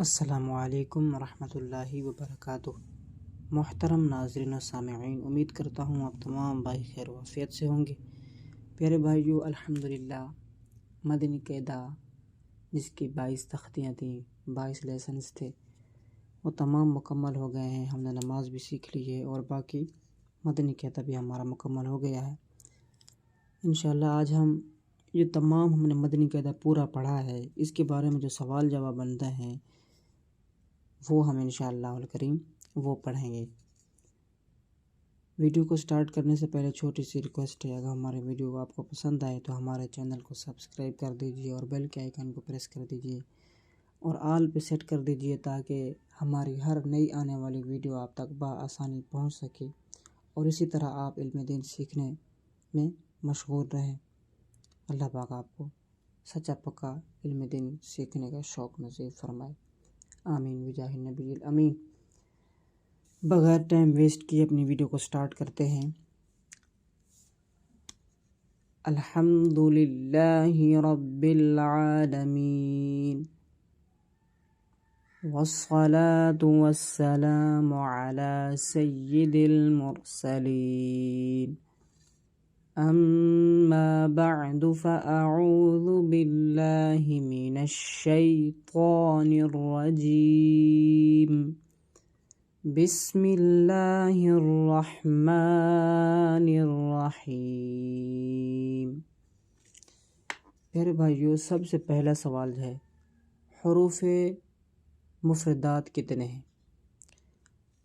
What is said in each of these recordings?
السلام علیکم ورحمۃ اللہ وبرکاتہ۔ محترم ناظرین و سامعین، امید کرتا ہوں آپ تمام بھائی خیر و عافیت سے ہوں گے۔ پیارے بھائیو، الحمدللہ مدنی قاعدہ جس کی 22 تختیاں تھیں، 22 لیسنز تھے، وہ تمام مکمل ہو گئے ہیں۔ ہم نے نماز بھی سیکھ لی ہے اور باقی مدنی قاعدہ بھی ہمارا مکمل ہو گیا ہے۔ انشاءاللہ آج یہ تمام ہم نے مدنی قاعدہ پورا پڑھا ہے، اس کے بارے میں جو سوال جواب بنتے ہیں وہ ہم انشاءاللہ الکریم وہ پڑھیں گے۔ ویڈیو کو سٹارٹ کرنے سے پہلے چھوٹی سی ریکویسٹ ہے، اگر ہمارے ویڈیو آپ کو پسند آئے تو ہمارے چینل کو سبسکرائب کر دیجئے اور بیل کے آئیکن کو پریس کر دیجئے اور آل پہ سیٹ کر دیجئے تاکہ ہماری ہر نئی آنے والی ویڈیو آپ تک بآسانی پہنچ سکے اور اسی طرح آپ علم دین سیکھنے میں مشغول رہیں۔ اللہ پاک آپ کو سچا پکا علم دین سیکھنے کا شوق نصیب فرمائے، آمین بجاہ النبی الامین۔ بغیر ٹائم ویسٹ کیے اپنی ویڈیو کو سٹارٹ کرتے ہیں۔ الحمدللہ رب العالمین والصلاة والسلام علی سید المرسلین، اما بعد فاعوذ باللہ من الشیطان الرجیم، بسم اللہ الرحمن الرحیم۔ پیارے بھائیو، سب سے پہلا سوال ہے حروف مفردات کتنے ہیں؟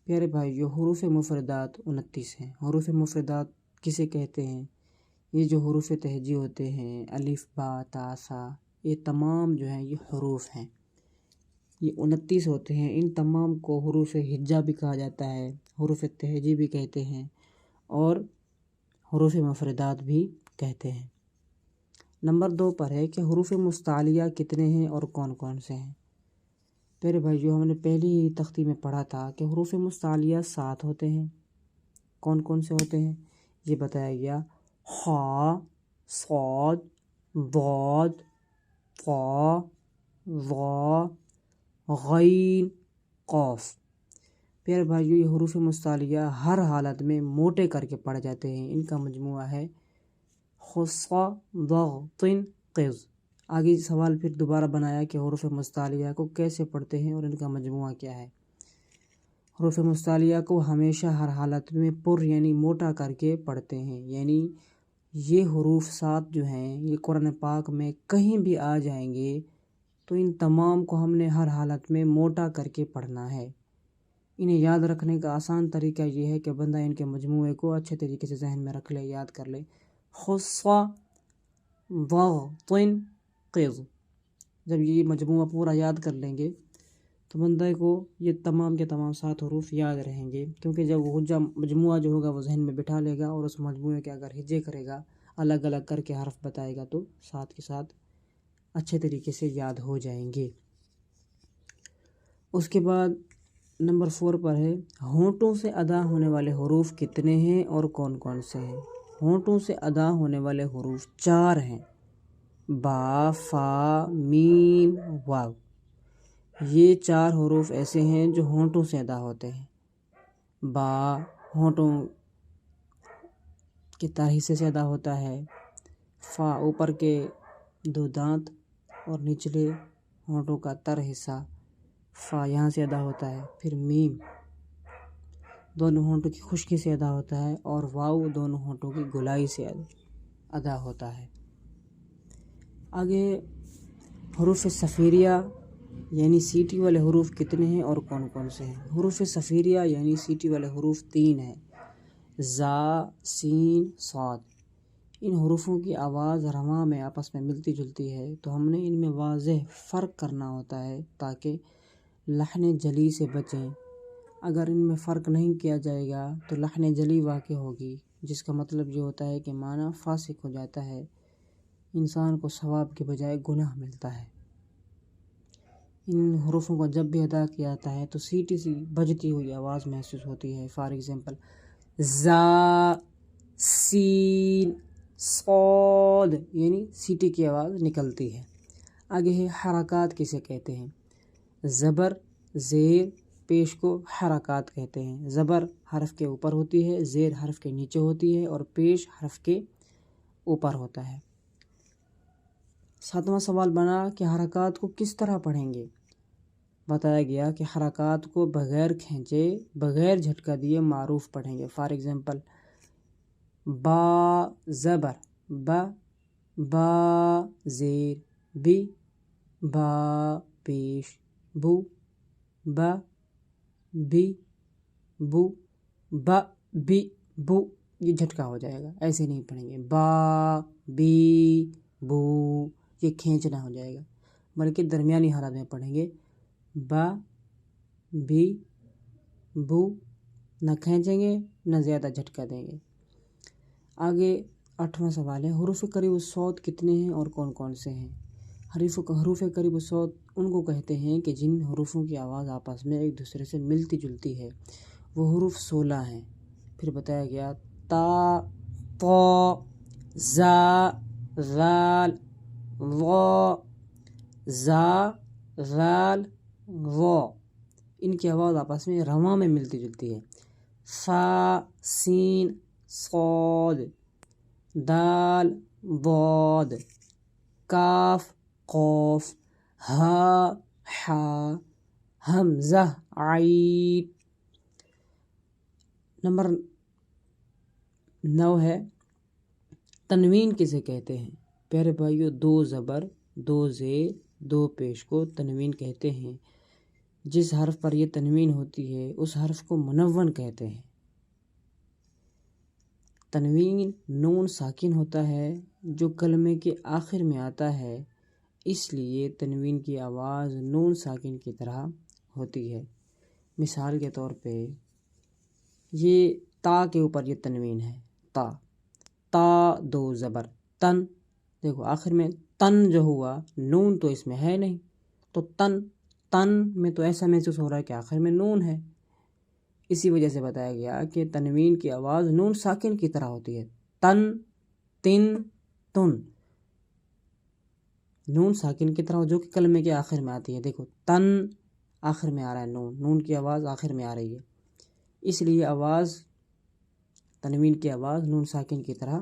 پیارے بھائیو، حروف مفردات 29 ہیں۔ حروف مفردات کسے کہتے ہیں؟ یہ جو حروف تہجی ہوتے ہیں، الف با تا سا، یہ تمام جو ہیں یہ حروف ہیں، یہ 29 ہوتے ہیں۔ ان تمام کو حروف ہجا بھی کہا جاتا ہے، حروف تہجی بھی کہتے ہیں اور حروف مفردات بھی کہتے ہیں۔ نمبر 2 پر ہے کہ حروف مستعلیہ کتنے ہیں اور کون کون سے ہیں؟ پیارے بھائیو، ہم نے پہلی تختی میں پڑھا تھا کہ حروف مستعلیہ 7 ہوتے ہیں۔ کون کون سے ہوتے ہیں یہ بتایا گیا: خا، صاد، ضاد، طا، ظا، غین، قاف۔ پیارے بھائیو، یہ حروف مستعلیہ ہر حالت میں موٹے کر کے پڑھ جاتے ہیں۔ ان کا مجموعہ ہے خصا ضغط قز۔ آگے سوال پھر دوبارہ بنایا کہ حروف مستعلیہ کو کیسے پڑھتے ہیں اور ان کا مجموعہ کیا ہے۔ حروف مستعلیہ کو ہمیشہ ہر حالت میں پر یعنی موٹا کر کے پڑھتے ہیں، یعنی یہ حروف 7 جو ہیں یہ قرآن پاک میں کہیں بھی آ جائیں گے تو ان تمام کو ہم نے ہر حالت میں موٹا کر کے پڑھنا ہے۔ انہیں یاد رکھنے کا آسان طریقہ یہ ہے کہ بندہ ان کے مجموعے کو اچھے طریقے سے ذہن میں رکھ لے، یاد کر لے۔ خصا ضغط قز، جب یہ مجموعہ پورا یاد کر لیں گے تو بندے کو یہ تمام کے تمام 7 حروف یاد رہیں گے، کیونکہ جب وہ مجموعہ جو ہوگا وہ ذہن میں بٹھا لے گا اور اس مجموعے کے اگر ہجے کرے گا، الگ الگ کر کے حرف بتائے گا تو ساتھ کے ساتھ اچھے طریقے سے یاد ہو جائیں گے۔ اس کے بعد نمبر 4 پر ہے ہونٹوں سے ادا ہونے والے حروف کتنے ہیں اور کون کون سے ہیں؟ ہونٹوں سے ادا ہونے والے حروف 4 ہیں: با، فا، میم، واو۔ یہ 4 حروف ایسے ہیں جو ہونٹوں سے ادا ہوتے ہیں۔ با ہونٹوں کے تر حصے سے ادا ہوتا ہے، فا اوپر کے 2 دانت اور نچلے ہونٹوں کا تر حصہ، فا یہاں سے ادا ہوتا ہے۔ پھر میم دونوں ہونٹوں کی خشکی سے ادا ہوتا ہے اور واو دونوں ہونٹوں کی گلائی سے ادا ہوتا ہے۔ آگے حروف صفیریہ یعنی سیٹی والے حروف کتنے ہیں اور کون کون سے ہیں؟ حروف صفیریہ یعنی سیٹی والے حروف 3 ہیں: زا، سین، صاد۔ ان حروفوں کی آواز رواں میں آپس میں ملتی جلتی ہے، تو ہم نے ان میں واضح فرق کرنا ہوتا ہے تاکہ لحن جلی سے بچیں۔ اگر ان میں فرق نہیں کیا جائے گا تو لحن جلی واقع ہوگی، جس کا مطلب یہ ہوتا ہے کہ معنی فاسق ہو جاتا ہے، انسان کو ثواب کے بجائے گناہ ملتا ہے۔ ان حروفوں کو جب بھی ادا کیا جاتا ہے تو سیٹی سی بجتی ہوئی آواز محسوس ہوتی ہے۔ فار ایگزامپل زا، سین، صاد، یعنی سیٹی کی آواز نکلتی ہے۔ آگے ہے حرکات کسے کہتے ہیں؟ زبر زیر پیش کو حرکات کہتے ہیں. زبر حرف کے اوپر ہوتی ہے، زیر حرف کے نیچے ہوتی ہے اور پیش حرف کے اوپر ہوتا ہے. 7واں سوال بنا کہ حرکات کو کس طرح پڑھیں گے. بتایا گیا کہ حرکات کو بغیر کھینچے بغیر جھٹکا دیے معروف پڑھیں گے. فار ایگزامپل با زبر با، با زیر بی، با پیش بو، با بی بو، با بی بو. یہ جھٹکا ہو جائے گا، ایسے نہیں پڑھیں گے. با بی بو یہ کھینچنا ہو جائے گا، بلکہ درمیانی حالت میں پڑھیں گے. با بی بو، نہ کھینچیں گے نہ زیادہ جھٹکا دیں گے. آگے 8واں سوال ہے حروف قریب الصوت کتنے ہیں اور کون کون سے ہیں. حروف قریب الصوت ان کو کہتے ہیں کہ جن حروفوں کی آواز آپس میں ایک دوسرے سے ملتی جلتی ہے. وہ حروف 16 ہیں. پھر بتایا گیا تا، طا، زا، ذال، ظا، زا، ذال، ظا. ان کی آواز آپس میں رواں میں ملتی جلتی ہے. فا، سین، صاد، دال، ضاد، کاف، قاف، ہا، حا، حمزہ، عین. نمبر 9 ہے تنوین کسے کہتے ہیں. پیارے بھائیو 2 زبر 2 زیر 2 پیش کو تنوین کہتے ہیں. جس حرف پر یہ تنوین ہوتی ہے اس حرف کو منون کہتے ہیں. تنوین نون ساکن ہوتا ہے جو کلمے کے آخر میں آتا ہے، اس لیے تنوین کی آواز نون ساکن کی طرح ہوتی ہے. مثال کے طور پہ یہ تا کے اوپر یہ تنوین ہے، تا، تا 2 زبر تن. دیکھو آخر میں تن جو ہوا نون تو اس میں ہے نہیں، تو تن، تن میں تو ایسا محسوس ہو رہا ہے کہ آخر میں نون ہے. اسی وجہ سے بتایا گیا کہ تنوین کی آواز نون ساکن کی طرح ہوتی ہے. تن، تن، تن نون ساکن کی طرح جو کہ کلمے کے آخر میں آتی ہے. دیکھو تن آخر میں آ رہا ہے، نون کی آواز آخر میں آ رہی ہے، اس لیے آواز تنوین کی آواز نون ساکن کی طرح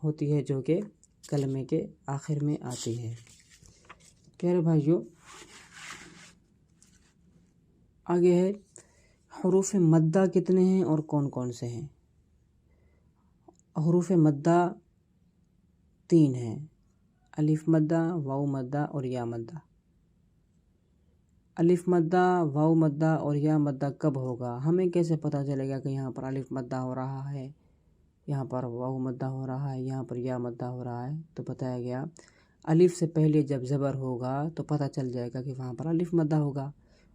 ہوتی ہے جو کہ کلمے کے آخر میں آتی ہے. پیارے بھائیو آگے ہے حروف مدہ کتنے ہیں اور کون کون سے ہیں. حروف مدہ 3 ہیں، الف مدہ، واو مدہ اور یا مدہ. الف مدہ، واو مدہ اور یا مدہ کب ہوگا؟ ہمیں کیسے پتہ چلے گا کہ یہاں پر الف مدہ ہو رہا ہے، یہاں پر واو مدہ ہو رہا ہے، یہاں پر یا مدہ ہو رہا ہے؟ تو بتایا گیا الف سے پہلے جب زبر ہوگا تو پتہ چل جائے گا کہ وہاں پر الف مدہ ہوگا.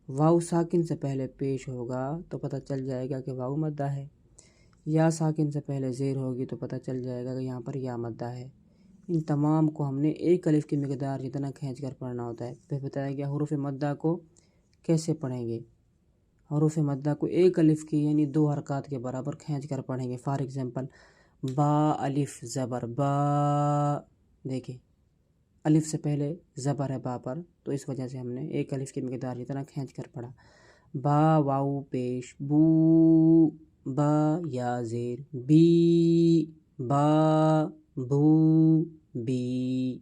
واو ساکن سے پہلے پیش ہوگا تو پتہ چل جائے گا کہ واو مدہ ہے. یا ساکن سے پہلے زیر ہوگی تو پتہ چل جائے گا کہ یہاں پر یا مدہ ہے. ان تمام کو ہم نے ایک الف کی مقدار جتنا کھینچ کر پڑھنا ہوتا ہے. پھر بتایا گیا حروف مدہ کو کیسے پڑھیں گے. حروف مدہ کو ایک الف کی یعنی 2 حرکات کے برابر کھینچ کر پڑھیں گے. فار ایگزامپل با الف زبر با، دیکھیں الف سے پہلے زبر ہے با پر، تو اس وجہ سے ہم نے ایک الف کی مقدار جتنا کھینچ کر پڑھا. با واو پیش بو، با یا زیر بی، با بو بی،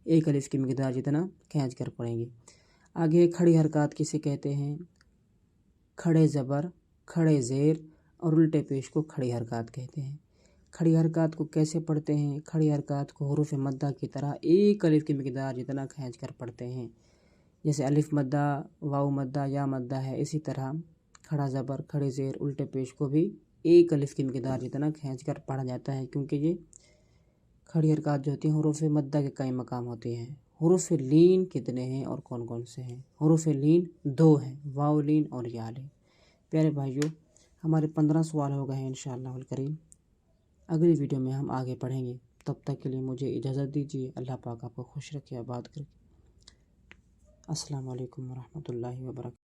ایک الف کی مقدار جتنا کھینچ کر پڑھیں گے. آگے کھڑی حرکات کسے کہتے ہیں. کھڑے زبر، کھڑے زیر اور الٹے پیش کو کھڑی حرکات کہتے ہیں. کھڑی حرکات کو کیسے پڑھتے ہیں؟ کھڑی حرکات کو حروف مدہ کی طرح ایک الف کی مقدار جتنا کھینچ کر پڑھتے ہیں. جیسے الف مدہ، واو مدہ، یا مدہ ہے، اسی طرح کھڑا زبر، کھڑے زیر، الٹے پیش کو بھی ایک الف کی مقدار جتنا کھینچ کر پڑھا جاتا ہے، کیونکہ یہ کھڑی حرکات جو ہوتی ہیں حروف مدہ کے قائم مقام ہوتی ہیں. حروف لین کتنے ہیں اور کون کون سے ہیں. حروف لین 2 ہیں، واو لین اور یا لین. پیارے بھائیو ہمارے 15 سوال ہو گئے ہیں انشاءاللہ الکریم. اگلی ویڈیو میں ہم آگے پڑھیں گے. تب تک کے لیے مجھے اجازت دیجیے. اللہ پاک آپ کو خوش رکھے، آباد کرے. السلام علیکم ورحمۃ اللہ وبرکاتہ.